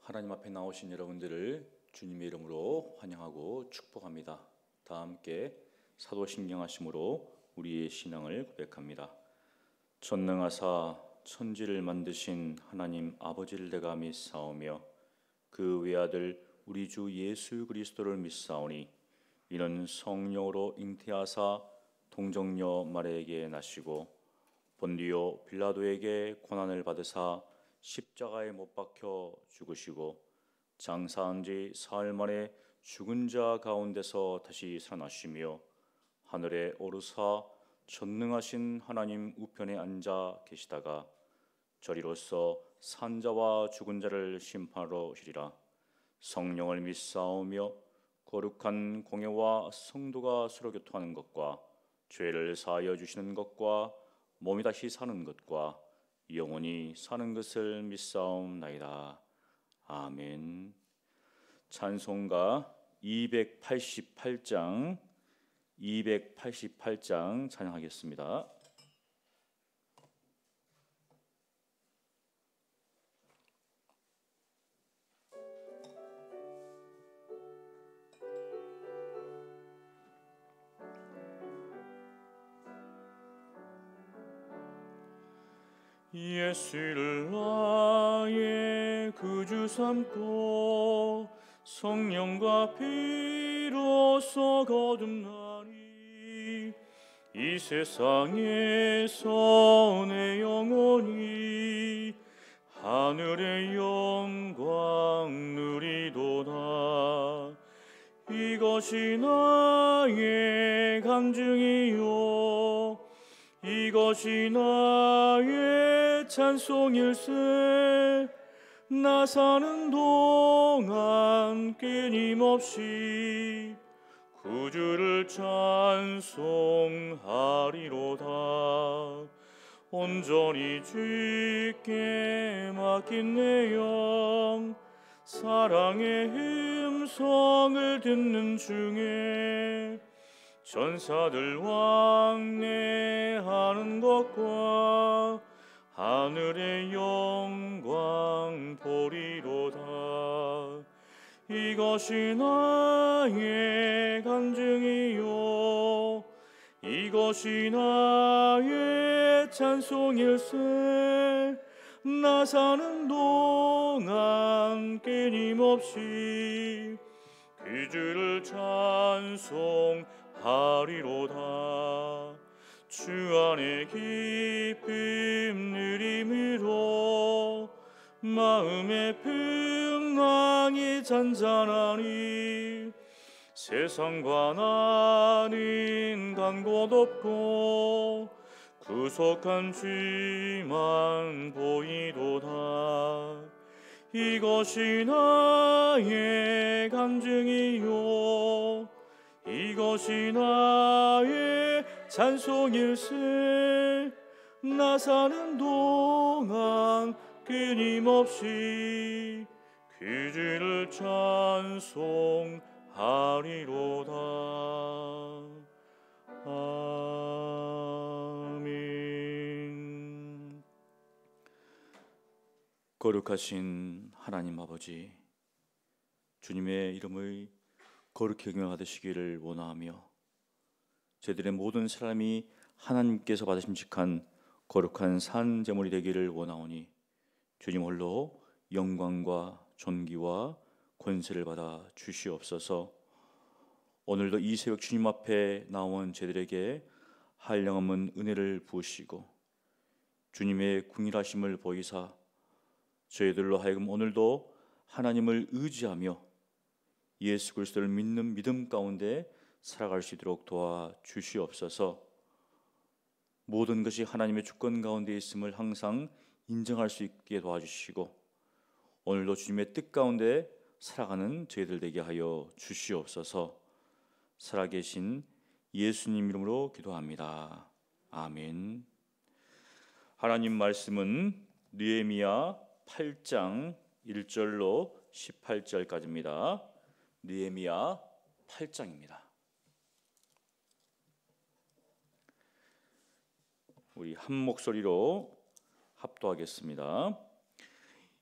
하나님 앞에 나오신 여러분들을 주님의 이름으로 환영하고 축복합니다. 다 함께 사도신경하심으로 우리의 신앙을 고백합니다. 전능하사 천지를 만드신 하나님 아버지를 내가 믿사오며 그 외아들 우리 주 예수 그리스도를 믿사오니 이는 성령으로 잉태하사 동정녀 마리아에게 나시고 본디오 빌라도에게 고난을 받으사 십자가에 못 박혀 죽으시고 장사한 지 사흘 만에 죽은 자 가운데서 다시 살아나시며 하늘에 오르사 전능하신 하나님 우편에 앉아 계시다가 저리로서 산 자와 죽은 자를 심판하러 오시리라. 성령을 믿사오며 거룩한 공예와 성도가 서로 교통하는 것과 죄를 사하여 주시는 것과 몸이 다시 사는 것과 영원히 사는 것을 믿사옵나이다. 아멘. 찬송가 288장 찬양하겠습니다. 예수를 나의 구주 삼고 성령과 피로써 거듭나니 이 세상에서 내 영혼이 하늘의 영광 누리도다. 이것이 나의 간증이요 이것이 나의 찬송일세. 나 사는 동안 끊임없이 구주를 찬송하리로다. 온전히 주께 맡긴 내 영 사랑의 음성을 듣는 중에 전사들 왕래하는 것과 하늘의 영광 보리로다. 이것이 나의 간증이요 이것이 나의 찬송일세. 나 사는 동안 끊임없이 그 주를 찬송하리로다. 주 안에 기쁨 누림으로 마음의 평강이 잔잔하니 세상과 나는 간 곳 없고 구속한 주만 보이도다. 이것이 나의 간증이요 이것이 나의 찬송일세. 나 사는 동안 끊임없이 그 주를 찬송하리로다. 아멘. 거룩하신 하나님 아버지, 주님의 이름을 거룩히 경영하시기를 원하며 저희들의 모든 사람이 하나님께서 받으심직한 거룩한 산 제물이 되기를 원하오니 주님 홀로 영광과 존귀와 권세를 받아 주시옵소서. 오늘도 이 새벽 주님 앞에 나온 저희들에게 한량없는 은혜를 부으시고 주님의 궁일하심을 보이사 저희들로 하여금 오늘도 하나님을 의지하며 예수 그리스도를 믿는 믿음 가운데 살아갈 수 있도록 도와주시옵소서. 모든 것이 하나님의 주권 가운데 있음을 항상 인정할 수 있게 도와주시고 오늘도 주님의 뜻 가운데 살아가는 저희들 되게 하여 주시옵소서. 살아계신 예수님 이름으로 기도합니다. 아멘. 하나님 말씀은 느헤미야 8장 1절로 18절까지입니다. 느헤미야 8장입니다. 우리 한 목소리로 합도하겠습니다.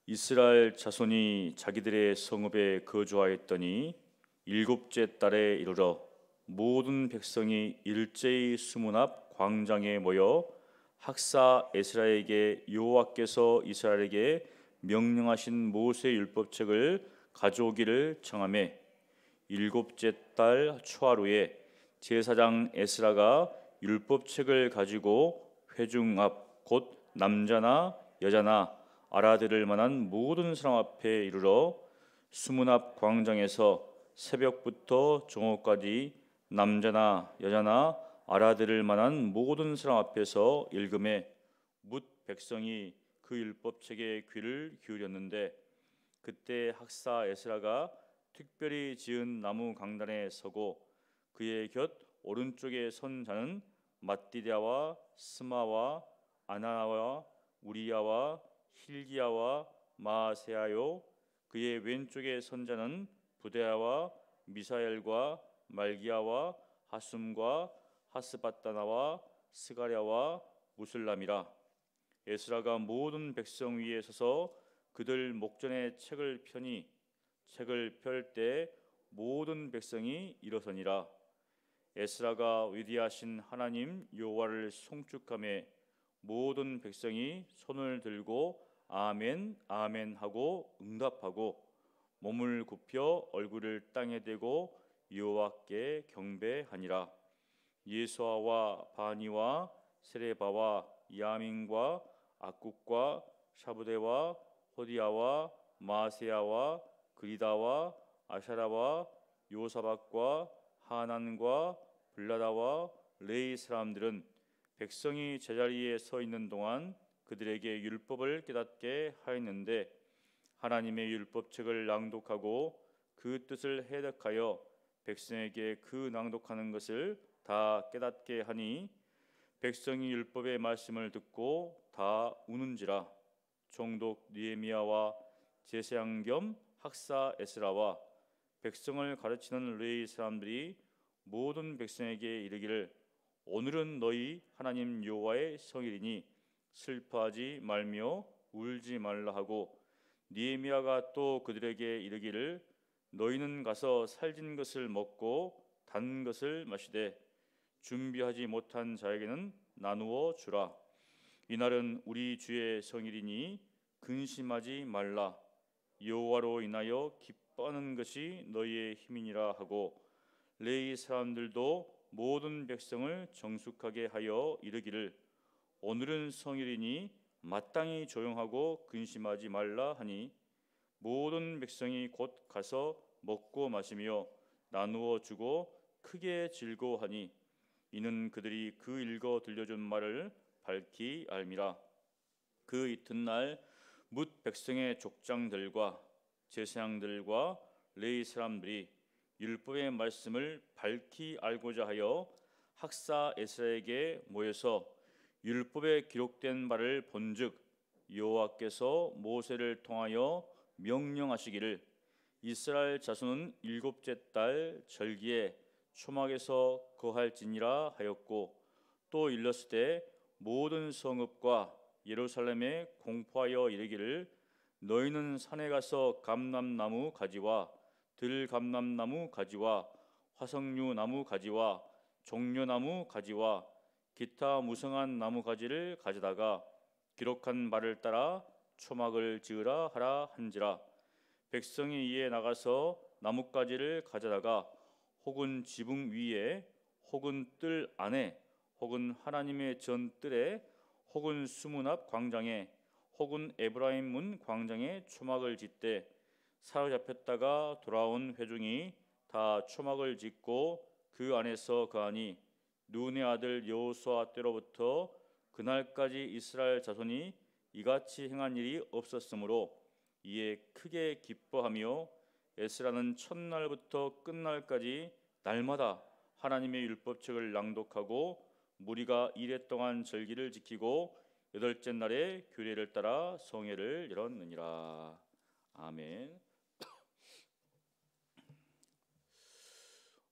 이스라엘 자손이 자기들의 성읍에 거주하였더니 일곱째 달에 이르러 모든 백성이 일제히 수문 앞 광장에 모여 학사 에스라에게 여호와께서 이스라엘에게 명령하신 모세 율법책을 가져오기를 청하매 일곱째 달 초하루에 제사장 에스라가 율법책을 가지고 회중 앞 곧 남자나 여자나 알아들을 만한 모든 사람 앞에 이르러 수문 앞 광장에서 새벽부터 정오까지 남자나 여자나 알아들을 만한 모든 사람 앞에서 읽음에 뭇 백성이 그 율법책에 귀를 기울였는데 그때 학사 에스라가 특별히 지은 나무 강단에 서고 그의 곁 오른쪽에 선 자는 맏디다와 스마와 아나와 우리야와 힐기야와 마세야요 그의 왼쪽에 선 자는 부데야와 미사엘과 말기야와 하숨과 하스바다나와 스가랴와 무슬람이라. 에스라가 모든 백성 위에 서서 그들 목전에 책을 펴니 책을 펼 때 모든 백성이 일어서니라. 에스라가 위대하신 하나님 여호와를 송축하며 모든 백성이 손을 들고 아멘 아멘 하고 응답하고 몸을 굽혀 얼굴을 땅에 대고 여호와께 경배하니라. 예수아와 바니와 세레바와 야민과 악국과 샤부데와 호디야와 마세야와 그리다와 아샤라와 요사박과 하난과 블라다와 레이 사람들은 백성이 제자리에 서 있는 동안 그들에게 율법을 깨닫게 하였는데 하나님의 율법책을 낭독하고 그 뜻을 해석하여 백성에게 그 낭독하는 것을 다 깨닫게 하니 백성이 율법의 말씀을 듣고 다 우는지라. 총독 느헤미야와 제사장 겸 학사 에스라와 백성을 가르치는 레위 사람들이 모든 백성에게 이르기를 오늘은 너희 하나님 여호와의 성일이니 슬퍼하지 말며 울지 말라 하고 느헤미야가 또 그들에게 이르기를 너희는 가서 살진 것을 먹고 단 것을 마시되 준비하지 못한 자에게는 나누어 주라. 이날은 우리 주의 성일이니 근심하지 말라. 여호와로 인하여 기뻐하는 것이 너희의 힘이니라 하고 레위 사람들도 모든 백성을 정숙하게 하여 이르기를 오늘은 성일이니 마땅히 조용하고 근심하지 말라 하니 모든 백성이 곧 가서 먹고 마시며 나누어 주고 크게 즐거워하니 이는 그들이 그 읽어 들려준 말을 밝히 알미라. 그 이튿날 뭇 백성의 족장들과 제사장들과 레위 사람들이 율법의 말씀을 밝히 알고자 하여 학사 에스라에게 모여서 율법에 기록된 바를 본즉 여호와께서 모세를 통하여 명령하시기를 이스라엘 자손은 일곱째 달 절기에 초막에서 거할지니라 하였고 또 일렀으되 모든 성읍과 예루살렘에 공포하여 이르기를 너희는 산에 가서 감람나무 가지와 들감람나무 가지와 화석류 나무 가지와 종려나무 가지와 기타 무성한 나무 가지를 가져다가 기록한 말을 따라 초막을 지으라 하라 한지라. 백성이 이에 나가서 나뭇가지를 가져다가 혹은 지붕 위에 혹은 뜰 안에 혹은 하나님의 전 뜰에 혹은 수문 앞 광장에 혹은 에브라임 문 광장에 초막을 짓되 사로잡혔다가 돌아온 회중이 다 초막을 짓고 그 안에서 거하니 눈의 아들 여호수아 때로부터 그날까지 이스라엘 자손이 이같이 행한 일이 없었으므로 이에 크게 기뻐하며 에스라는 첫날부터 끝날까지 날마다 하나님의 율법책을 낭독하고 무리가 이레 동안 절기를 지키고 여덟째 날에 규례를 따라 성회를 열었느니라. 아멘.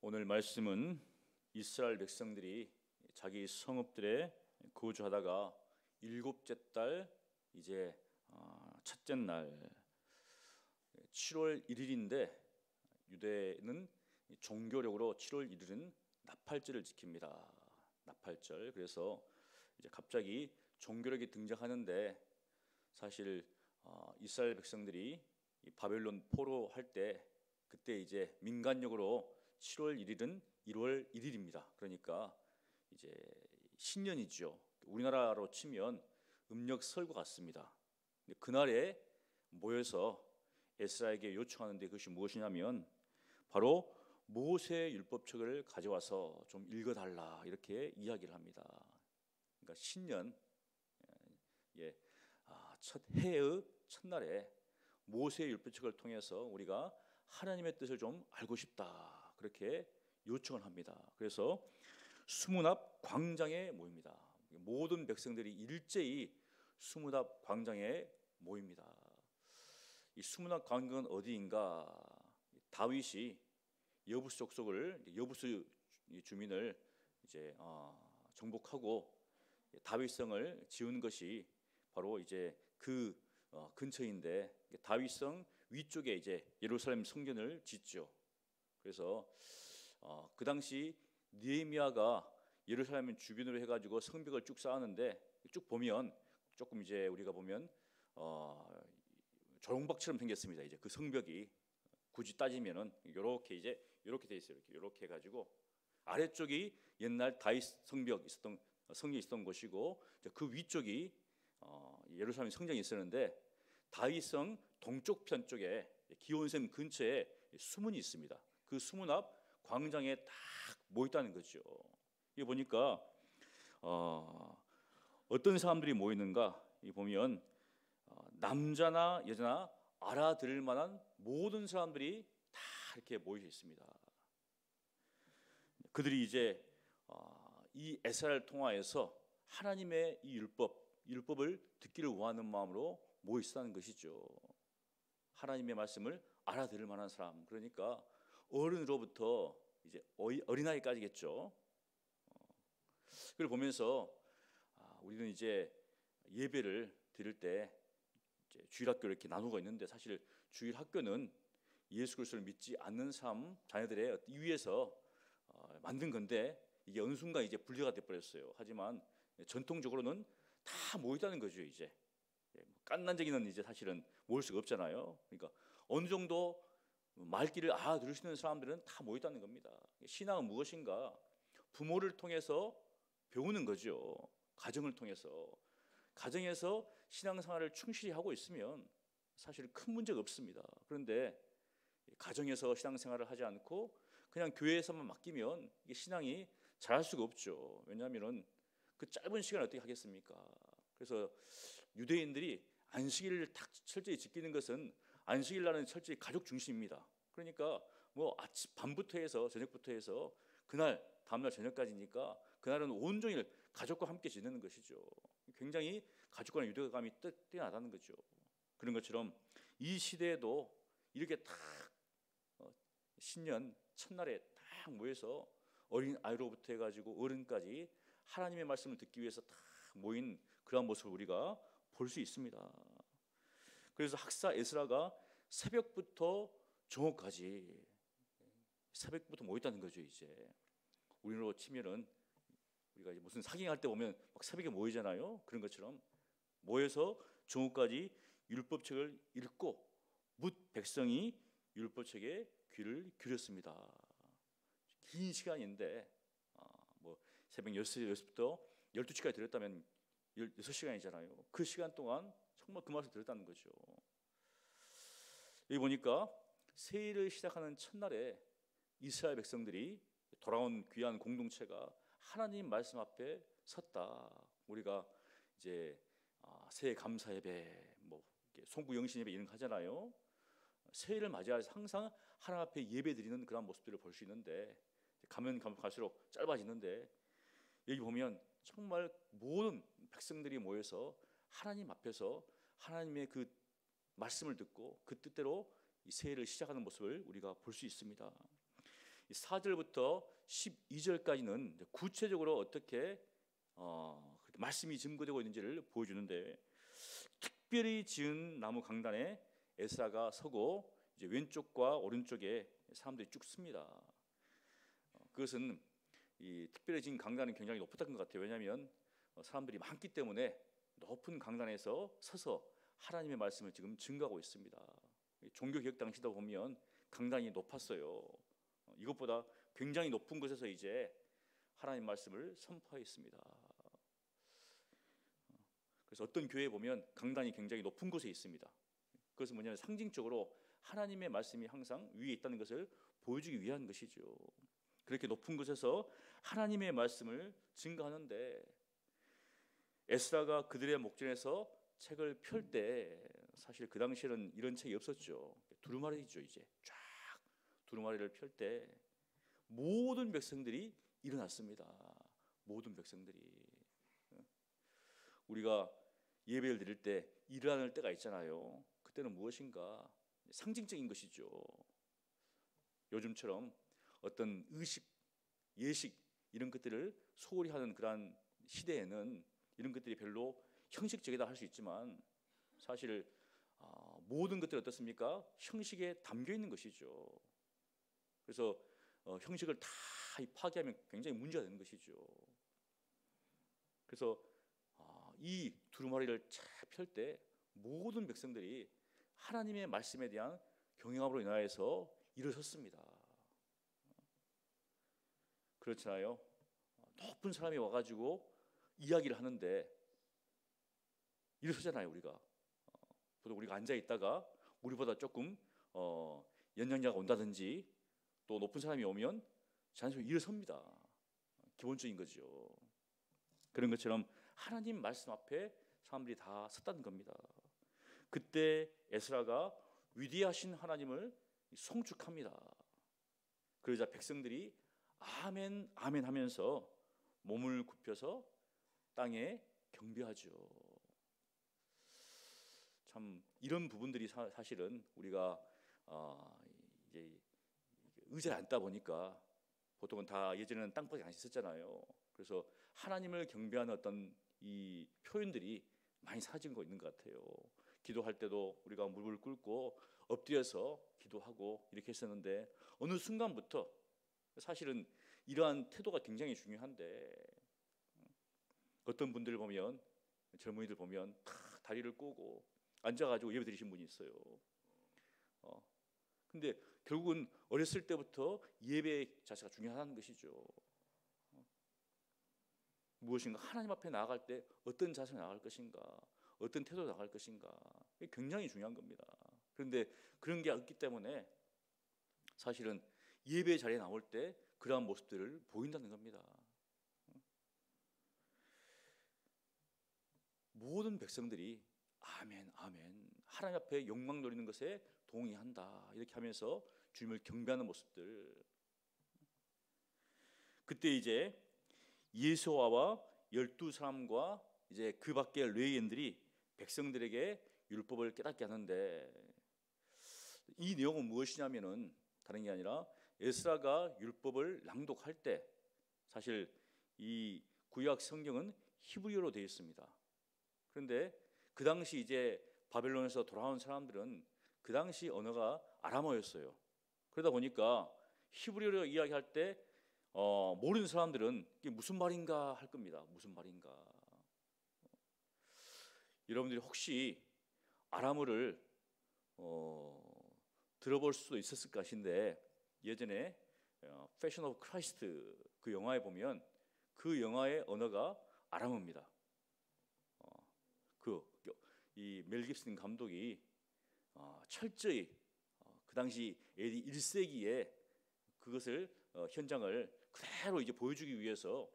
오늘 말씀은 이스라엘 백성들이 자기 성읍들에 거주하다가 일곱째 달 이제 첫째 날 7월 1일인데 유대는 종교력으로 7월 1일은 나팔절을 지킵니다. 나팔절. 그래서 이제 갑자기 종교력이 등장하는데 사실 이스라엘 백성들이 이 바벨론 포로할 때 그때 이제 민간력으로 7월 1일은 1월 1일입니다. 그러니까 이제 신년이죠. 우리나라로 치면 음력 설과 같습니다. 근데 그날에 모여서 에스라에게 요청하는데 그것이 무엇이냐면 바로 모세의 율법책을 가져와서 좀 읽어달라 이렇게 이야기를 합니다. 그러니까 신년 첫 해의 첫날에 모세의 율법책을 통해서 우리가 하나님의 뜻을 좀 알고 싶다 그렇게 요청을 합니다. 그래서 수문 앞 광장에 모입니다. 모든 백성들이 일제히 수문 앞 광장에 모입니다. 이 수문 앞 광장은 어디인가? 다윗이 여부스 족속을 여부스 주민을 이제 정복하고 다윗성을 지은 것이 바로 이제 그 근처인데 다윗성 위쪽에 이제 예루살렘 성전을 짓죠. 그래서 그 당시 느헤미야가 예루살렘 주변으로 해가지고 성벽을 쭉 쌓았는데 쭉 보면 조금 이제 우리가 보면 조롱박처럼 생겼습니다. 이제 그 성벽이 굳이 따지면은 이렇게 이제 이렇게 돼 있어요. 이렇게 해가지고 아래쪽이 옛날 다윗 성벽 있었던 성이 있었던 곳이고 그 위쪽이 예루살렘 성전이 있었는데 다윗성 동쪽 편 쪽에 기온샘 근처에 수문이 있습니다. 그 수문 앞 광장에 딱 모여 있다는 거죠. 이게 보니까 어떤 사람들이 모이는가? 이 보면 남자나 여자나 알아들을 만한 모든 사람들이 다 이렇게 모여 있습니다. 그들이 이제 이 에스라를 통하여서 하나님의 이 율법을 듣기를 원하는 마음으로 모여 있다는 것이죠. 하나님의 말씀을 알아들을 만한 사람, 그러니까 어른으로부터 이제 어린아이까지겠죠. 그걸 보면서 우리는 이제 예배를 드릴 때 이제 주일학교를 이렇게 나누고 있는데 사실 주일학교는 예수 그리스도를 믿지 않는 사람 자녀들의 위해서 만든 건데 이게 어느 순간 이제 분리가 돼 버렸어요. 하지만 전통적으로는 다 모이다는 거죠. 이제 깐난쟁이는 이제 사실은 모일 수가 없잖아요. 그러니까 어느 정도 말귀를 알아들으시는 사람들은 다 모이다는 겁니다. 신앙은 무엇인가? 부모를 통해서 배우는 거죠. 가정을 통해서. 가정에서 신앙생활을 충실히 하고 있으면 사실 큰 문제가 없습니다. 그런데 가정에서 신앙생활을 하지 않고 그냥 교회에서만 맡기면 이게 신앙이 잘할 수가 없죠. 왜냐하면 그 짧은 시간을 어떻게 하겠습니까? 그래서 유대인들이 안식일을 딱 철저히 지키는 것은 안식일 날은 철저히 가족 중심입니다. 그러니까 뭐 아침 밤부터 해서 저녁부터 해서 그날 다음날 저녁까지니까 그날은 온종일 가족과 함께 지내는 것이죠. 굉장히 가족 간의 유대감이 뛰어나다는 거죠. 그런 것처럼 이 시대에도 이렇게 딱 신년 첫날에 딱 모여서 어린 아이로부터 해가지고 어른까지 하나님의 말씀을 듣기 위해서 딱 모인 그런 모습을 우리가 볼 수 있습니다. 그래서 학사 에스라가 새벽부터 정오까지 새벽부터 모였다는 거죠. 이제 우리로 치면은 우리가 무슨 사경할 때 보면 막 새벽에 모이잖아요. 그런 것처럼 모여서 정오까지 율법책을 읽고 뭇 백성이 율법책에 귀를 기울였습니다. 긴 시간인데 뭐 새벽 6시부터 12시까지 들었다면 16시간이잖아요. 그 시간 동안 정말 그 말씀을 들었다는 거죠. 여기 보니까 새해를 시작하는 첫날에 이스라엘 백성들이 돌아온 귀한 공동체가 하나님 말씀 앞에 섰다. 우리가 이제 새해 감사 예배, 뭐 송구 영신 예배 이런 거 하잖아요. 새해를 맞이해서 항상 하나님 앞에 예배 드리는 그런 모습들을 볼 수 있는데 가면 갈수록 짧아지는데 여기 보면 정말 모든 백성들이 모여서 하나님 앞에서 하나님의 그 말씀을 듣고 그 뜻대로 이 새해를 시작하는 모습을 우리가 볼 수 있습니다. 4절부터 12절까지는 구체적으로 어떻게 말씀이 증거되고 있는지를 보여주는데 특별히 지은 나무 강단에 에스라가 서고 이제 왼쪽과 오른쪽에 사람들이 쭉 씁니다. 그것은 이 특별히 지은 강단은 굉장히 높았던 것 같아요. 왜냐하면 사람들이 많기 때문에 높은 강단에서 서서 하나님의 말씀을 지금 증거하고 있습니다. 종교개혁 당시다 보면 강단이 높았어요. 이것보다 굉장히 높은 곳에서 이제 하나님 말씀을 선포했습니다. 그래서 어떤 교회에 보면 강단이 굉장히 높은 곳에 있습니다. 그것은 뭐냐면 상징적으로 하나님의 말씀이 항상 위에 있다는 것을 보여주기 위한 것이죠. 그렇게 높은 곳에서 하나님의 말씀을 증거하는데 에스라가 그들의 목전에서 책을 펼 때 사실 그 당시에는 이런 책이 없었죠. 두루마리죠. 이제 쫙 두루마리를 펼 때 모든 백성들이 일어났습니다. 모든 백성들이. 우리가 예배를 드릴 때 일어날 때가 있잖아요. 그때는 무엇인가? 상징적인 것이죠. 요즘처럼 어떤 의식, 예식 이런 것들을 소홀히 하는 그러한 시대에는 이런 것들이 별로 형식적이다 할 수 있지만 사실 모든 것들이 어떻습니까? 형식에 담겨 있는 것이죠. 그래서 형식을 다 파괴하면 굉장히 문제가 되는 것이죠. 그래서 이 두루마리를 쫙 펼 때 모든 백성들이 하나님의 말씀에 대한 경외함으로 인하여서 일어섰습니다. 그렇잖아요. 높은 사람이 와가지고 이야기를 하는데 일어서잖아요. 우리가 보통 우리가 앉아 있다가 우리보다 조금 연장자가 온다든지 또 높은 사람이 오면 자연스럽게 일어섭니다. 기본적인 거죠. 그런 것처럼 하나님 말씀 앞에 사람들이 다 섰다는 겁니다. 그때 에스라가 위대하신 하나님을 송축합니다. 그러자 백성들이 아멘 아멘 하면서 몸을 굽혀서 땅에 경배하죠. 참 이런 부분들이 사실은 우리가 이제 의자에 앉다 보니까 보통은 다 예전에는 땅바닥에 앉아 있었잖아요. 그래서 하나님을 경배하는 어떤 이 표현들이 많이 사라지고 있는 것 같아요. 기도할 때도 우리가 무릎을 꿇고 엎드려서 기도하고 이렇게 했었는데 어느 순간부터 사실은 이러한 태도가 굉장히 중요한데 어떤 분들 보면 젊은이들 보면 다 다리를 꼬고 앉아가지고 예배 드리신 분이 있어요. 근데 결국은 어렸을 때부터 예배 자세가 중요하다는 것이죠. 무엇인가 하나님 앞에 나아갈 때 어떤 자세로 나아갈 것인가, 어떤 태도로 나아갈 것인가, 이게 굉장히 중요한 겁니다. 그런데 그런 게 없기 때문에 사실은 예배 자리에 나올 때 그러한 모습들을 보인다는 겁니다. 모든 백성들이 아멘 아멘 하나님 앞에 영광 돌리는 것에 동의한다 이렇게 하면서 주님을 경배하는 모습들. 그때 이제 예수와와 12사람과 이제 그 밖의 레위인들이 백성들에게 율법을 깨닫게 하는데 이 내용은 무엇이냐면은 다른 게 아니라 에스라가 율법을 낭독할 때 사실 이 구약 성경은 히브리어로 되어 있습니다. 그런데 그 당시 이제 바벨론에서 돌아온 사람들은 그 당시 언어가 아람어였어요. 그러다 보니까 히브리어로 이야기할 때 모르는 사람들은 이게 무슨 말인가 할 겁니다. 무슨 말인가. 여러분들이 혹시 아람어를 들어볼 수도 있었을 것인데 예전에 패션 오브 크라이스트 그 영화에 보면 그 영화의 언어가 아람어입니다. 이 멜 깁슨 감독이 철저히 그 당시 AD 1세기에 그것을 현장을 그대로 이제 보여주기 위해서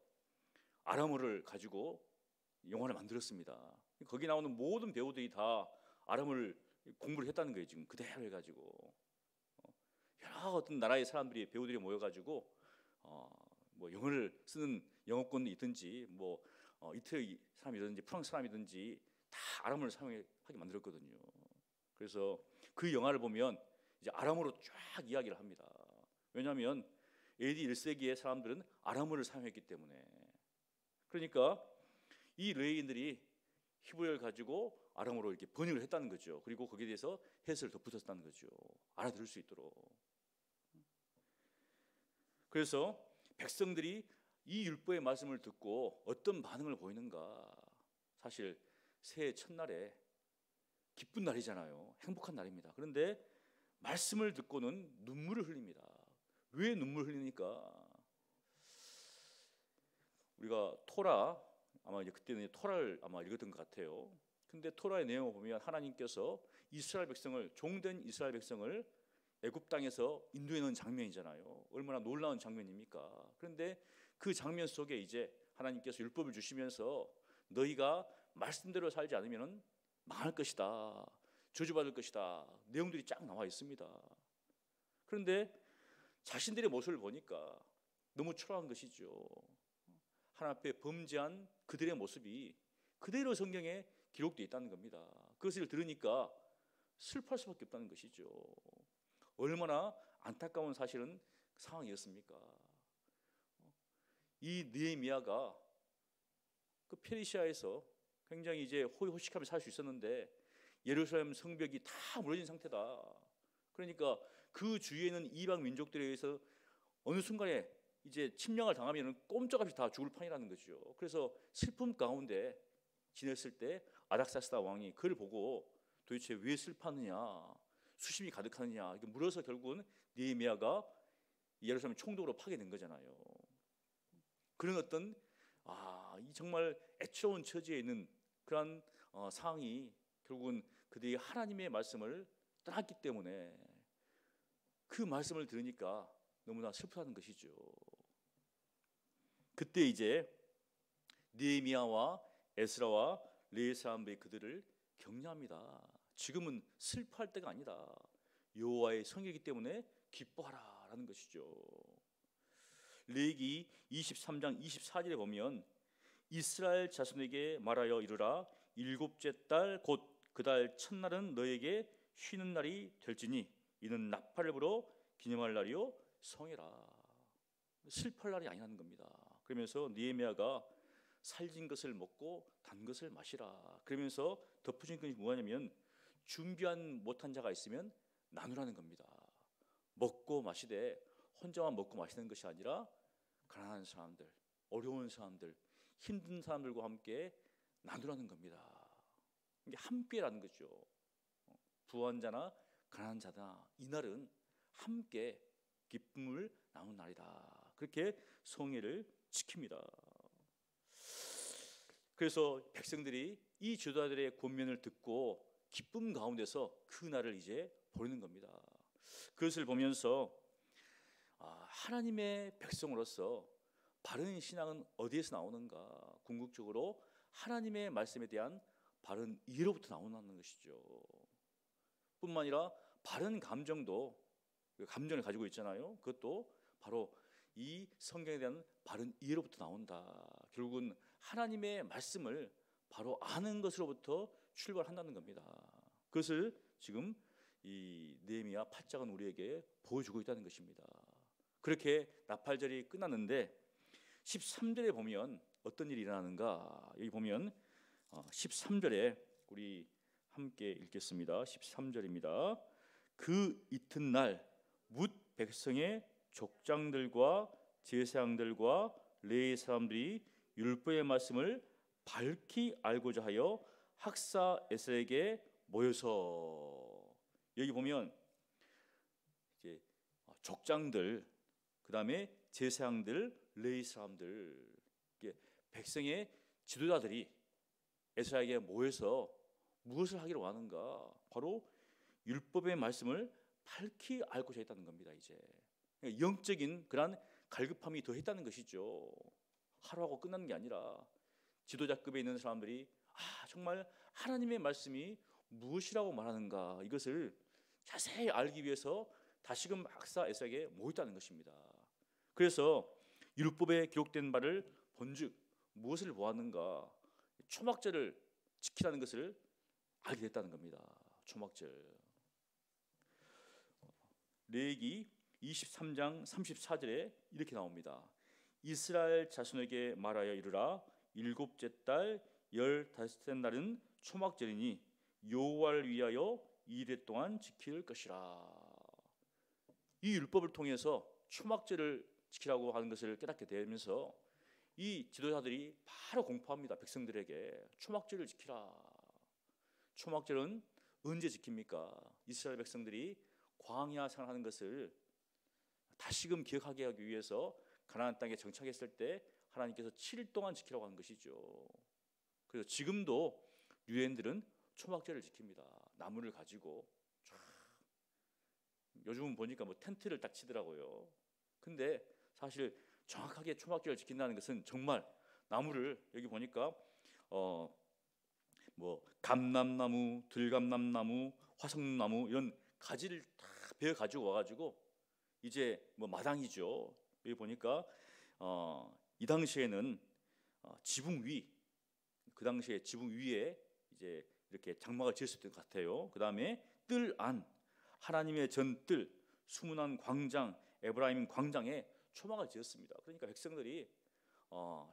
아람어를 가지고 영화를 만들었습니다. 거기 나오는 모든 배우들이 다 아람어를 공부를 했다는 거예요. 지금 그대로 해가지고 여러 어떤 나라의 사람들이 배우들이 모여가지고 뭐 영어를 쓰는 영어권이 있든지 뭐 이태리 사람이든지 프랑스 사람이든지 다 아람어를 사용하게 만들었거든요. 그래서 그 영화를 보면 이제 아람어로 쫙 이야기를 합니다. 왜냐하면 AD 1세기의 사람들은 아람어를 사용했기 때문에. 그러니까 이 레위인들이 히브리어를 가지고 아람어로 이렇게 번역을 했다는 거죠. 그리고 거기에 대해서 해설을 덧붙였다는 거죠. 알아들을 수 있도록. 그래서 백성들이 이 율법의 말씀을 듣고 어떤 반응을 보이는가? 사실 새해 첫날에 기쁜 날이잖아요. 행복한 날입니다. 그런데 말씀을 듣고는 눈물을 흘립니다. 왜 눈물을 흘리니까? 우리가 토라, 아마 이제 그때는 토라를 아마 읽었던 것 같아요. 근데 토라의 내용을 보면 하나님께서 이스라엘 백성을, 종된 이스라엘 백성을 애굽 땅에서 인도해 놓은 장면이잖아요. 얼마나 놀라운 장면입니까? 그런데 그 장면 속에 이제 하나님께서 율법을 주시면서 너희가 말씀대로 살지 않으면 망할 것이다, 저주받을 것이다, 내용들이 쫙 나와 있습니다. 그런데 자신들의 모습을 보니까 너무 초라한 것이죠. 하나님 앞에 범죄한 그들의 모습이 그대로 성경에 기록되어 있다는 겁니다. 그것을 들으니까 슬퍼할 수밖에 없다는 것이죠. 얼마나 안타까운 사실은 상황이었습니까? 이 느헤미야가 그 페르시아에서 굉장히 이제 호의호식하며 살 수 있었는데 예루살렘 성벽이 다 무너진 상태다. 그러니까 그 주위에는 이방 민족들에 의해서 어느 순간에 이제 침략을 당하면 꼼짝없이 다 죽을 판이라는 거죠. 그래서 슬픔 가운데 지냈을 때 아닥사스다 왕이 그를 보고 도대체 왜 슬퍼하느냐, 수심이 가득하느냐 이렇게 물어서 결국은 느헤미야가 예루살렘 총독으로 파괴된 거잖아요. 그런 어떤 이 정말 애처로운 처지에 있는 그런 상황이 결국은 그들이 하나님의 말씀을 떠났기 때문에 그 말씀을 들으니까 너무나 슬프다는 것이죠. 그때 이제 느헤미야와 에스라와 레위 사람들이 그들을 격려합니다. 지금은 슬퍼할 때가 아니다. 여호와의 성이기 때문에 기뻐하라라는 것이죠. 레위기 23장 24절에 보면 이스라엘 자손에게 말하여 이르라 일곱째 달 곧 그 달 첫날은 너에게 쉬는 날이 될지니 이는 나팔을 불어 기념할 날이요 성이라. 슬퍼할 날이 아니라는 겁니다. 그러면서 느헤미야가 살진 것을 먹고 단 것을 마시라. 그러면서 덧붙인 것이 뭐냐면 준비한 못한 자가 있으면 나누라는 겁니다. 먹고 마시되 혼자만 먹고 마시는 것이 아니라 가난한 사람들, 어려운 사람들, 힘든 사람들과 함께 나누라는 겁니다. 이게 함께라는 거죠. 부한 자나 가난한 자나 이날은 함께 기쁨을 나누는 날이다. 그렇게 성회를 지킵니다. 그래서 백성들이 이 지도자들의 권면을 듣고 기쁨 가운데서 그 날을 이제 보내는 겁니다. 그것을 보면서 하나님의 백성으로서 바른 신앙은 어디에서 나오는가? 궁극적으로 하나님의 말씀에 대한 바른 이해로부터 나온다는 것이죠. 뿐만 아니라 바른 감정도, 감정을 가지고 있잖아요. 그것도 바로 이 성경에 대한 바른 이해로부터 나온다. 결국은 하나님의 말씀을 바로 아는 것으로부터 출발한다는 겁니다. 그것을 지금 이 느헤미야 8장은 우리에게 보여주고 있다는 것입니다. 그렇게 나팔절이 끝났는데 13절에 보면 어떤 일이 일어나는가? 여기 보면 13절에 우리 함께 읽겠습니다. 13절입니다. 그 이튿날 뭇 백성의 족장들과 제사장들과 레위 사람들이 율법의 말씀을 밝히 알고자 하여 학사 에스라에게 모여서, 여기 보면 이제 족장들, 그 다음에 제사장들, 레위 사람들, 백성의 지도자들이 에스라에게 모여서 무엇을 하기로 하는가? 바로 율법의 말씀을 밝히 알고자 했다는 겁니다. 이제 영적인 그런 갈급함이 더했다는 것이죠. 하루하고 끝나는 게 아니라 지도자급에 있는 사람들이 정말 하나님의 말씀이 무엇이라고 말하는가, 이것을 자세히 알기 위해서 다시금 학사 에스라에게 모였다는 것입니다. 그래서 율법에 기록된 바를 본즉 무엇을 보았는가? 초막절을 지키라는 것을 알게 됐다는 겁니다. 초막절. 레위기 23장 34절에 이렇게 나옵니다. 이스라엘 자손에게 말하여 이르라 일곱째 달 15째 날은 초막절이니 여호와를 위하여 이레 동안 지킬 것이라. 이 율법을 통해서 초막절을 지키라고 하는 것을 깨닫게 되면서 이 지도자들이 바로 공포합니다. 백성들에게 초막절을 지키라. 초막절은 언제 지킵니까? 이스라엘 백성들이 광야 생활하는 것을 다시금 기억하게 하기 위해서 가나안 땅에 정착했을 때 하나님께서 7일 동안 지키라고 하는 것이죠. 그래서 지금도 유대인들은 초막절을 지킵니다. 나무를 가지고 요즘은 보니까 뭐 텐트를 딱 치더라고요. 근데 사실 정확하게 초막절을 지킨다는 것은 정말 나무를 여기 보니까 뭐 감람나무, 들감람나무, 화성나무 이런 가지를 다 베어 가지고 와가지고 이제 뭐 마당이죠. 여기 보니까 이 당시에는 지붕 위, 그 당시에 지붕 위에 이제 이렇게 장막을 지었을 것 같아요. 그 다음에 뜰 안, 하나님의 전뜰, 수문안 광장, 에브라임 광장에 초막을 지었습니다. 그러니까 백성들이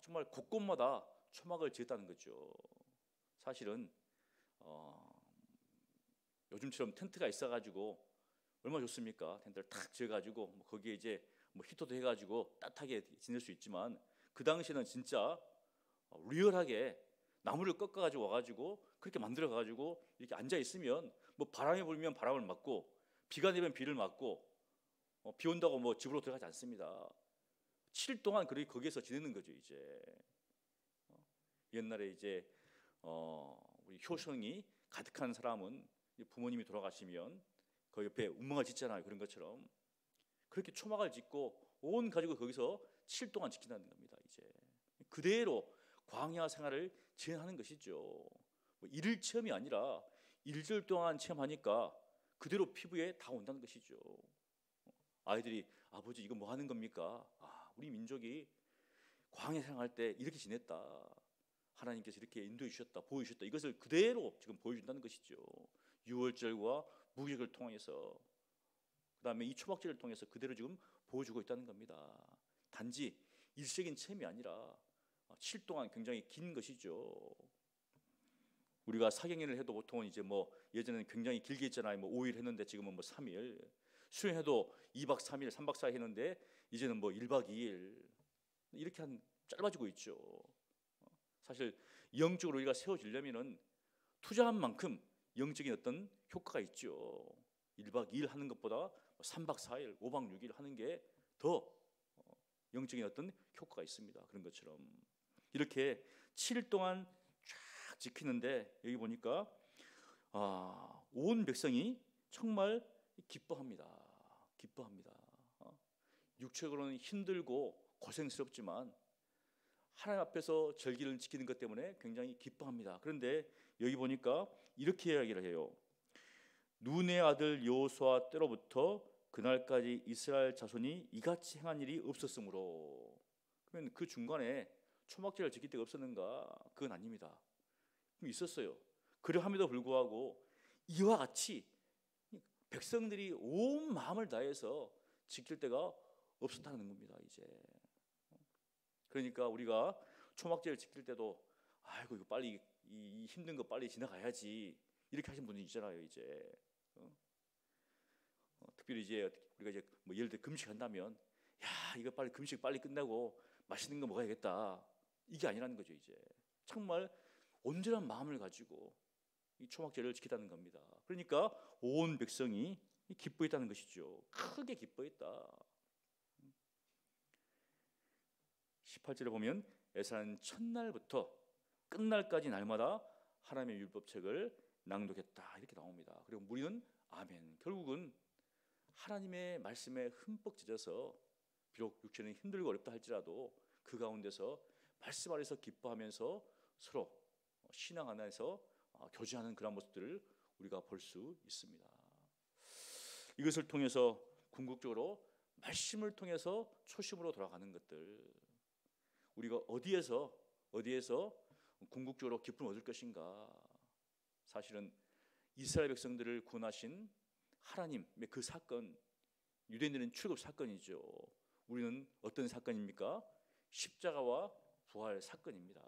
정말 곳곳마다 초막을 지었다는 거죠. 사실은 요즘처럼 텐트가 있어가지고 얼마나 좋습니까? 텐트를 탁 지어가지고 뭐 거기에 이제 뭐 히터도 해가지고 따뜻하게 지낼 수 있지만 그 당시에는 진짜 리얼하게 나무를 꺾어가지고 와가지고 그렇게 만들어가지고 이렇게 앉아 있으면 뭐 바람이 불면 바람을 맞고 비가 내면 비를 맞고 비 온다고 뭐 집으로 들어가지 않습니다. 7일 동안 거기에서 지내는 거죠. 이제 옛날에 이제 우리 효성이 가득한 사람은 부모님이 돌아가시면 그 옆에 운명을 짓잖아요. 그런 것처럼 그렇게 초막을 짓고 온 가족을 거기서 7일 동안 지킨다는 겁니다. 이제 그대로 광야 생활을 진행하는 것이죠. 뭐 일일 체험이 아니라 일주일 동안 체험하니까 그대로 피부에 다 온다는 것이죠. 아이들이 아버지 이거 뭐 하는 겁니까? 우리 민족이 광야 생활할 때 이렇게 지냈다. 하나님께서 이렇게 인도해 주셨다, 보여주셨다. 이것을 그대로 지금 보여준다는 것이죠. 유월절과 무교절을 통해서 그다음에 이 초막절을 통해서 그대로 지금 보여주고 있다는 겁니다. 단지 일시적인 체험이 아니라 7일 동안 굉장히 긴 것이죠. 우리가 사경연을 해도 보통은 이제 뭐 예전에는 굉장히 길게 했잖아요. 뭐 5일 했는데 지금은 뭐 3일. 수행해도 2박 3일, 3박 4일 했는데 이제는 뭐 1박 2일 이렇게 짧아지고 있죠. 사실 영적으로 우리가 세워지려면은 투자한 만큼 영적인 어떤 효과가 있죠. 1박 2일 하는 것보다 3박 4일, 5박 6일 하는 게 더 영적인 어떤 효과가 있습니다. 그런 것처럼 이렇게 7일 동안 쫙 지키는데 여기 보니까 온 백성이 정말 기뻐합니다. 기뻐합니다. 육체적으로는 힘들고 고생스럽지만 하나님 앞에서 절기를 지키는 것 때문에 굉장히 기뻐합니다. 그런데 여기 보니까 이렇게 이야기를 해요. 눈의 아들 여호수아 때로부터 그날까지 이스라엘 자손이 이같이 행한 일이 없었으므로. 그러면 그 중간에 초막절을 지킬 때가 없었는가? 그건 아닙니다. 있었어요. 그러함에도 불구하고 이와 같이 백성들이 온 마음을 다해서 지킬 때가 없었다는 겁니다. 이제 그러니까 우리가 초막절을 지킬 때도 아이고 이거 빨리 이 힘든 거 빨리 지나가야지 이렇게 하신 분이 있잖아요. 이제 특별히 이제 우리가 이제 뭐 예를 들어 금식한다면 야 이거 빨리 금식 빨리 끝내고 맛있는 거 먹어야겠다 이게 아니라는 거죠. 이제 정말 온전한 마음을 가지고 이 초막절을 지키다는 겁니다. 그러니까 온 백성이 기뻐했다는 것이죠. 크게 기뻐했다. 18절에 보면 에사는 첫날부터 끝날까지 날마다 하나님의 율법책을 낭독했다 이렇게 나옵니다. 그리고 무리는 아멘. 결국은 하나님의 말씀에 흠뻑 젖어서 비록 육체는 힘들고 어렵다 할지라도 그 가운데서 말씀 아래서 기뻐하면서 서로 신앙 안에서 교제하는 그런 모습들을 우리가 볼 수 있습니다. 이것을 통해서 궁극적으로 말씀을 통해서 초심으로 돌아가는 것들, 우리가 어디에서 궁극적으로 기쁨을 얻을 것인가? 사실은 이스라엘 백성들을 구원하신 하나님의 그 사건, 유대인들은 출애굽 사건이죠. 우리는 어떤 사건입니까? 십자가와 부활 사건입니다.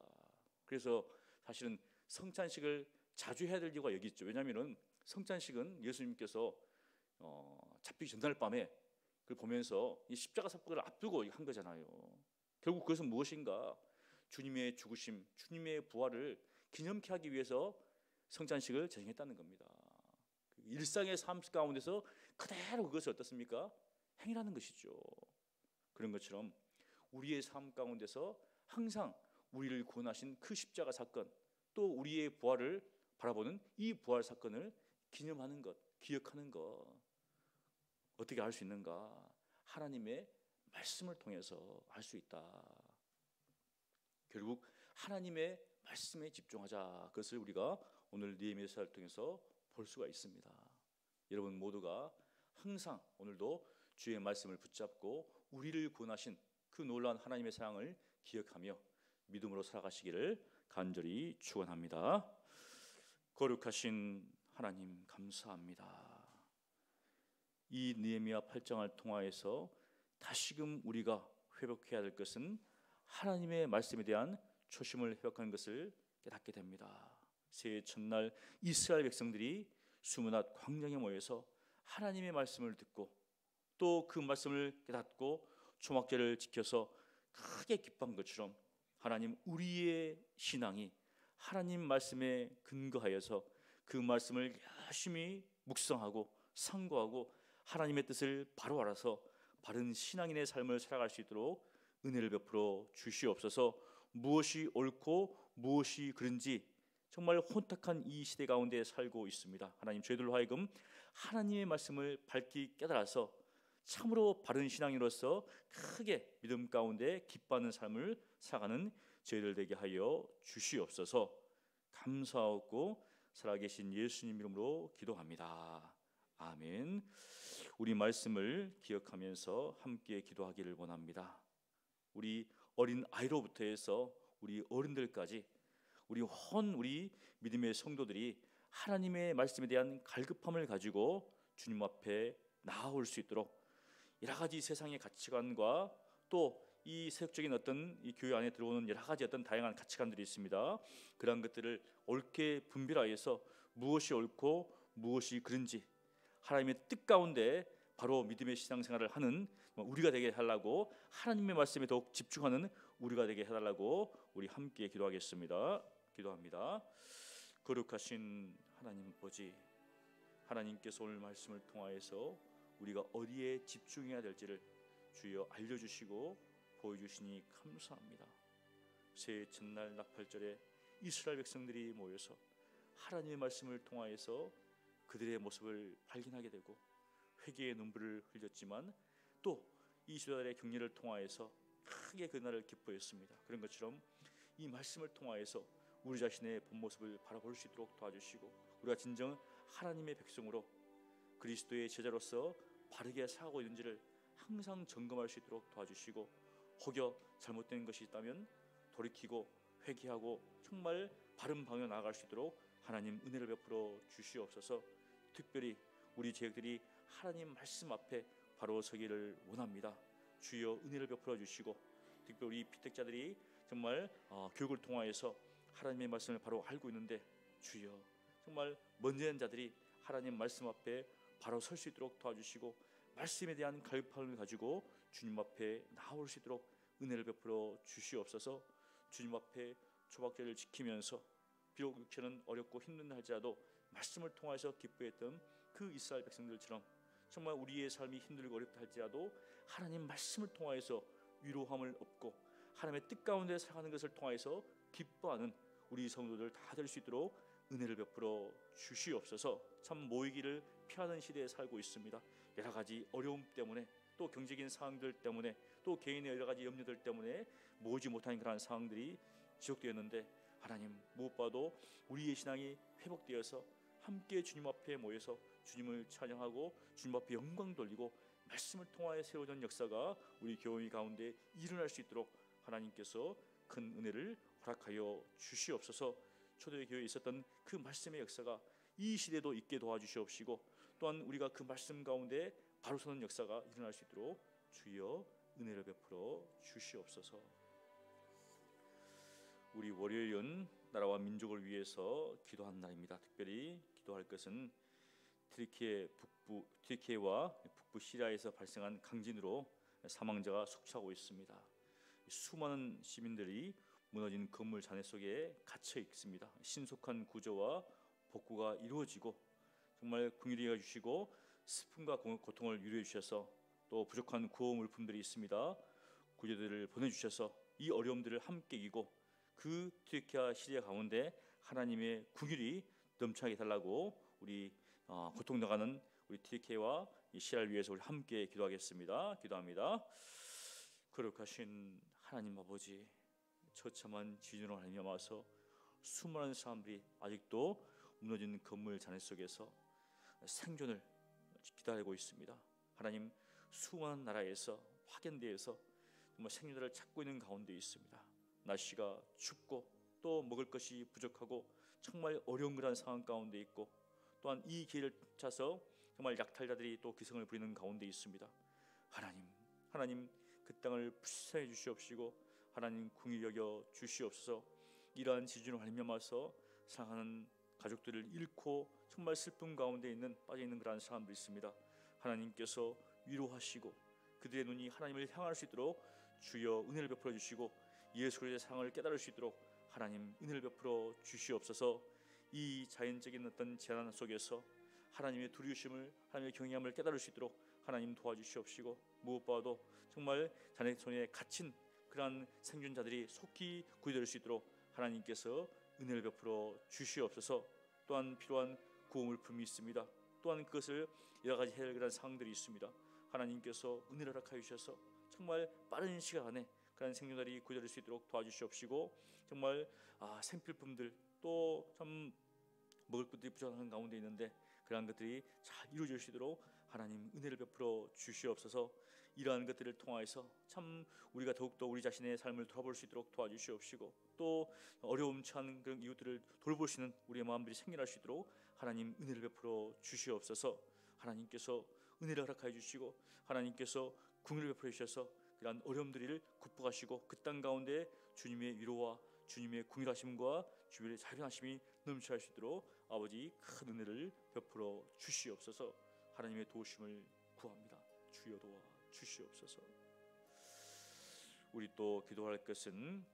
그래서 사실은 성찬식을 자주 해야 될 이유가 여기 있죠. 왜냐하면 성찬식은 예수님께서 잡히기 전날 밤에 그걸 보면서 이 십자가 사건을 앞두고 한 거잖아요. 결국 그것은 무엇인가? 주님의 죽으심, 주님의 부활을 기념케 하기 위해서 성찬식을 제정했다는 겁니다. 일상의 삶 가운데서 그대로 그것을 어떻습니까? 행하는 것이죠. 그런 것처럼 우리의 삶 가운데서 항상 우리를 구원하신 그 십자가 사건, 또 우리의 부활을 바라보는 이 부활 사건을 기념하는 것, 기억하는 것, 어떻게 알 수 있는가? 하나님의 말씀을 통해서 알 수 있다. 결국 하나님의 말씀에 집중하자. 그것을 우리가 오늘 느헤미야서를 통해서 볼 수가 있습니다. 여러분 모두가 항상 오늘도 주의 말씀을 붙잡고 우리를 구원하신 그 놀라운 하나님의 사랑을 기억하며 믿음으로 살아가시기를 간절히 축원합니다. 거룩하신 하나님 감사합니다. 이 느헤미야 8장을 통하여서 다시금 우리가 회복해야 될 것은 하나님의 말씀에 대한 초심을 회복하는 것을 깨닫게 됩니다. 새해 첫날 이스라엘 백성들이 수문앗 광야에 모여서 하나님의 말씀을 듣고 또 그 말씀을 깨닫고 초막절을 지켜서 크게 기뻐한 것처럼 하나님 우리의 신앙이 하나님 말씀에 근거하여서 그 말씀을 열심히 묵상하고 상고하고 하나님의 뜻을 바로 알아서 바른 신앙인의 삶을 살아갈 수 있도록 은혜를 베풀어 주시옵소서. 무엇이 옳고 무엇이 그른지 정말 혼탁한 이 시대 가운데 살고 있습니다. 하나님 저희들로 하여금 하나님의 말씀을 밝히 깨달아서 참으로 바른 신앙인으로서 크게 믿음 가운데 기뻐하는 삶을 살아가는 저희들 되게 하여 주시옵소서. 감사하고 살아계신 예수님 이름으로 기도합니다. 아멘. 우리 말씀을 기억하면서 함께 기도하기를 원합니다. 우리 어린 아이로부터 해서 우리 어른들까지 우리 믿음의 성도들이 하나님의 말씀에 대한 갈급함을 가지고 주님 앞에 나아올 수 있도록 여러 가지 세상의 가치관과 또 이 세속적인 어떤 이 교회 안에 들어오는 여러 가지 어떤 다양한 가치관들이 있습니다. 그러한 것들을 옳게 분별하여서 무엇이 옳고 무엇이 그른지 하나님의 뜻 가운데 바로 믿음의 신앙생활을 하는 우리가 되게 해달라고, 하나님의 말씀에 더욱 집중하는 우리가 되게 해달라고 우리 함께 기도하겠습니다. 기도합니다. 거룩하신 하나님 아버지, 하나님께서 오늘 말씀을 통하여서 우리가 어디에 집중해야 될지를 주여 알려주시고 보여주시니 감사합니다. 새해 첫날 나팔절에 이스라엘 백성들이 모여서 하나님의 말씀을 통하여서 그들의 모습을 발견하게 되고 회개의 눈물을 흘렸지만 또 이스라엘의 격려를 통하여서 크게 그날을 기뻐했습니다. 그런 것처럼 이 말씀을 통하여서 우리 자신의 본 모습을 바라볼 수 있도록 도와주시고 우리가 진정 하나님의 백성으로 그리스도의 제자로서 바르게 살아가고 있는지를 항상 점검할 수 있도록 도와주시고 혹여 잘못된 것이 있다면 돌이키고 회개하고 정말 바른 방향으로 나아갈 수 있도록 하나님 은혜를 베풀어 주시옵소서. 특별히 우리 제자들이 하나님 말씀 앞에 바로 서기를 원합니다. 주여 은혜를 베풀어 주시고 특별히 우리 피택자들이 정말 교육을 통하여서 하나님의 말씀을 바로 알고 있는데 주여 정말 먼저 자들이 하나님 말씀 앞에 바로 설 수 있도록 도와주시고 말씀에 대한 갈급함을 가지고 주님 앞에 나올 수 있도록 은혜를 베풀어 주시옵소서. 주님 앞에 초박절을 지키면서 비록 육체는 어렵고 힘든 할지라도 말씀을 통해서 기뻐했던 그 이스라엘 백성들처럼 정말 우리의 삶이 힘들고 어렵다 할지라도 하나님 말씀을 통하여서 위로함을 얻고 하나님의 뜻 가운데 살아가는 것을 통하여서 기뻐하는 우리 성도들 다 될 수 있도록 은혜를 베풀어 주시옵소서. 참 모이기를 피하는 시대에 살고 있습니다. 여러 가지 어려움 때문에 또 경제적인 상황들 때문에 또 개인의 여러 가지 염려들 때문에 모이지 못하는 그런 상황들이 지속되었는데 하나님 무엇보다도 우리의 신앙이 회복되어서 함께 주님 앞에 모여서 주님을 찬양하고 주님 앞에 영광 돌리고 말씀을 통하여 세워진 역사가 우리 교회 가운데 일어날 수 있도록 하나님께서 큰 은혜를 허락하여 주시옵소서. 초대교회에 있었던 그 말씀의 역사가 이 시대도 있게 도와주시옵시고 또한 우리가 그 말씀 가운데 바로 서는 역사가 일어날 수 있도록 주여 은혜를 베풀어 주시옵소서. 우리 월요일은 나라와 민족을 위해서 기도하는 날입니다. 특별히 기도할 것은 튀르키예와 북부 시리아에서 발생한 강진으로 사망자가 속출하고 있습니다. 수많은 시민들이 무너진 건물 잔해 속에 갇혀 있습니다. 신속한 구조와 복구가 이루어지고 정말 긍휼히 여겨주시고 슬픔과 고통을 유료해 주셔서 또 부족한 구호 물품들이 있습니다. 구조들을 보내주셔서 이 어려움들을 함께 이기고 그 튀르키예 시리아 가운데 하나님의 긍휼이 넘쳐나게 달라고 우리 고통당하는 우리 튀르키예와 시리아를 위해서 우리 함께 기도하겠습니다. 기도합니다. 거룩하신 하나님 아버지, 처참한 지진으로 말미암아서 수많은 사람들이 아직도 무너진 건물 잔해 속에서 생존을 기다리고 있습니다. 하나님, 수많은 나라에서 확연대에서 정말 생존자를 찾고 있는 가운데 있습니다. 날씨가 춥고 또 먹을 것이 부족하고 정말 어려운 그런 상황 가운데 있고 또한 이 길을 찾아서 정말 약탈자들이 또 기승을 부리는 가운데 있습니다. 하나님 그 땅을 불쌍히 주시옵시고 하나님 긍휼히 여겨 주시옵소서. 이러한 지진으로 말미암아서 사랑하는 가족들을 잃고 정말 슬픔 가운데 빠져 있는 그러한 사람들이 있습니다. 하나님께서 위로하시고 그들의 눈이 하나님을 향할 수 있도록 주여 은혜를 베풀어 주시고 예수 그리스도의 사랑을 깨달을 수 있도록 하나님 은혜를 베풀어 주시옵소서. 이 자연적인 어떤 재난 속에서 하나님의 두려우심을, 하나님의 경외함을 깨달을 수 있도록 하나님 도와주시옵시고 무엇보다도 정말 자네 손에 갇힌 그러한 생존자들이 속히 구해될 수 있도록 하나님께서 은혜를 베풀어 주시옵소서. 또한 필요한 구호물품이 있습니다. 또한 그것을 여러 가지 해결 그런 상황들이 있습니다. 하나님께서 은혜를 허락하여 주셔서 정말 빠른 시간 안에 그런 생존자들이 구해될 수 있도록 도와주시옵시고 정말 생필품들 또 참 먹을 것들이 부족한 가운데 있는데 그러한 것들이 잘 이루어지도록 하나님 은혜를 베풀어 주시옵소서. 이러한 것들을 통하여서 참 우리가 더욱더 우리 자신의 삶을 돌아볼 수 있도록 도와주시옵시고 또 어려움 처한 그런 이웃들을 돌볼 수 있는 우리의 마음들이 생겨날 수 있도록 하나님 은혜를 베풀어 주시옵소서. 하나님께서 은혜를 허락하여 주시고 하나님께서 긍휼을 베풀어 주셔서 그러한 어려움들을 극복하시고 그 땅 가운데 주님의 위로와 주님의 긍휼하심과 주님의 자비하심이 넘쳐날 수 있도록 아버지 큰 은혜를 베풀어 주시옵소서. 하나님의 도우심을 구합니다. 주여 도와 주시옵소서. 우리 또 기도할 것은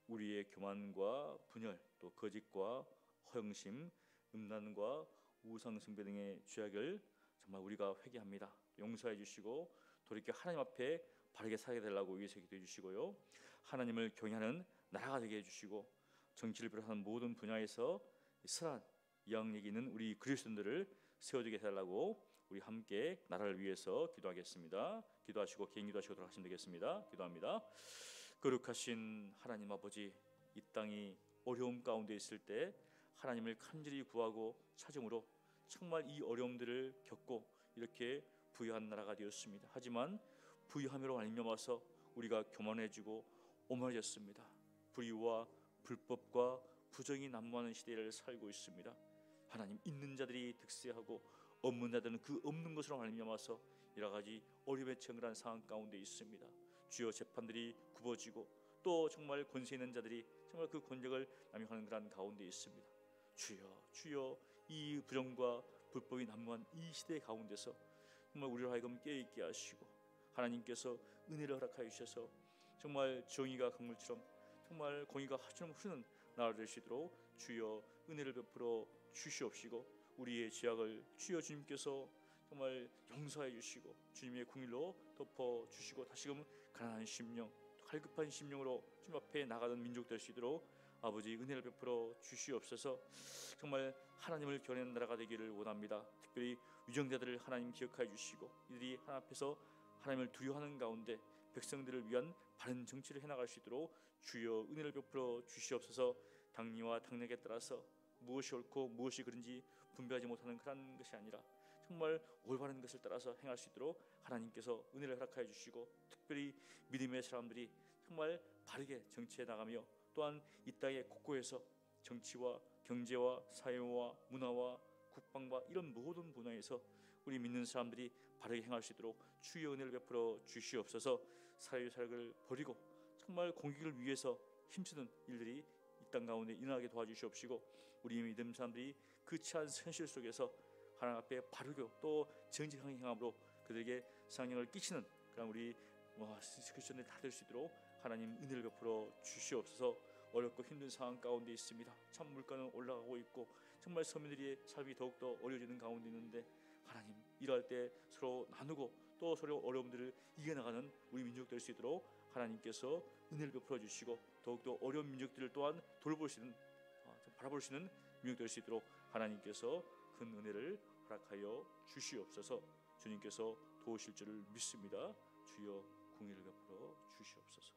우리의 교만과 분열 또 거짓과 허영심 음란과 우상숭배 등의 죄악을 정말 우리가 회개합니다. 용서해 주시고 돌이켜 하나님 앞에 바르게 살게 되려고 위해서 기도해 주시고요. 하나님을 경외하는 나라가 되게 해주시고 정치를 비롯한 모든 분야에서 선한 영향력 있는 우리 그리스도인들을 세워주게 해달라고 우리 함께 나라를 위해서 기도하겠습니다. 기도하시고 개인 기도하시고 돌아가시면 되겠습니다. 기도합니다. 거룩하신 하나님 아버지, 이 땅이 어려움 가운데 있을 때 하나님을 간절히 구하고 찾음으로 정말 이 어려움들을 겪고 이렇게 부유한 나라가 되었습니다. 하지만 부유함으로 말미암아서 우리가 교만해지고 오만해졌습니다. 불의와 불법과 부정이 난무하는 시대를 살고 있습니다. 하나님, 있는 자들이 득세하고 없는 자들은 그 없는 것으로 말미암아서 여러 가지 어려움에 처한 상황 가운데 있습니다. 주여, 재판들이 굽어지고 또 정말 권세 있는 자들이 정말 그 권력을 남용하는 그런 가운데 있습니다. 주여 이 부정과 불법이 난무한 이 시대 가운데서 정말 우리를 하여금 깨어있게 하시고 하나님께서 은혜를 허락하여 주셔서 정말 정의가 강물처럼 정말 공의가 하처럼 흐르는 나라가 될 수 있도록 주여 은혜를 베풀어 주시옵시고 우리의 죄악을 주여 주님께서 정말 용서해 주시고 주님의 긍휼로 덮어 주시고 다시금 가난한 심령, 갈급한 심령으로 주님 앞에 나가는 민족 될 수 있도록 아버지 은혜를 베풀어 주시옵소서. 정말 하나님을 겨내는 나라가 되기를 원합니다. 특별히 유정자들을 하나님 기억하여 주시고 이들이 하나님 앞에서 하나님을 두려워하는 가운데 백성들을 위한 바른 정치를 해나갈 수 있도록 주여 은혜를 베풀어 주시옵소서. 당리와 당력에 따라서 무엇이 옳고 무엇이 그른지 분별하지 못하는 그런 것이 아니라 정말 올바른 것을 따라서 행할 수 있도록 하나님께서 은혜를 허락하여 주시고 특별히 믿음의 사람들이 정말 바르게 정치해 나가며 또한 이 땅의 곳곳에서 정치와 경제와 사회와 문화와 국방과 이런 모든 분야에서 우리 믿는 사람들이 바르게 행할 수 있도록 주의 은혜를 베풀어 주시옵소서. 사회사역을 버리고 정말 공익을 위해서 힘쓰는 일들이 이 이 땅 가운데 일어나게 도와주시옵시고 우리 믿음 사람들이 그 처한 현실 속에서 하나님 앞에 바르고 또 정직하게 행함으로 그들에게 상영을 끼치는 그런 우리 크리스천들이 다 될 수 있도록 하나님 은혜를 베풀어 주시옵소서. 어렵고 힘든 상황 가운데 있습니다. 참 물가는 올라가고 있고 정말 서민들의 삶이 더욱더 어려워지는 가운데 있는데 하나님 일할 때 서로 나누고 또 서로 어려움들을 이겨나가는 우리 민족 될 수 있도록 하나님께서 은혜를 베풀어 주시고 더욱더 어려운 민족들을 또한 돌볼 수 있는 바라볼 수 있는 민족 될 수 있도록 하나님께서 큰 은혜를 허락하여 주시옵소서. 주님께서 도우실 줄을 믿습니다. 주여 공의를 베풀어 주시옵소서.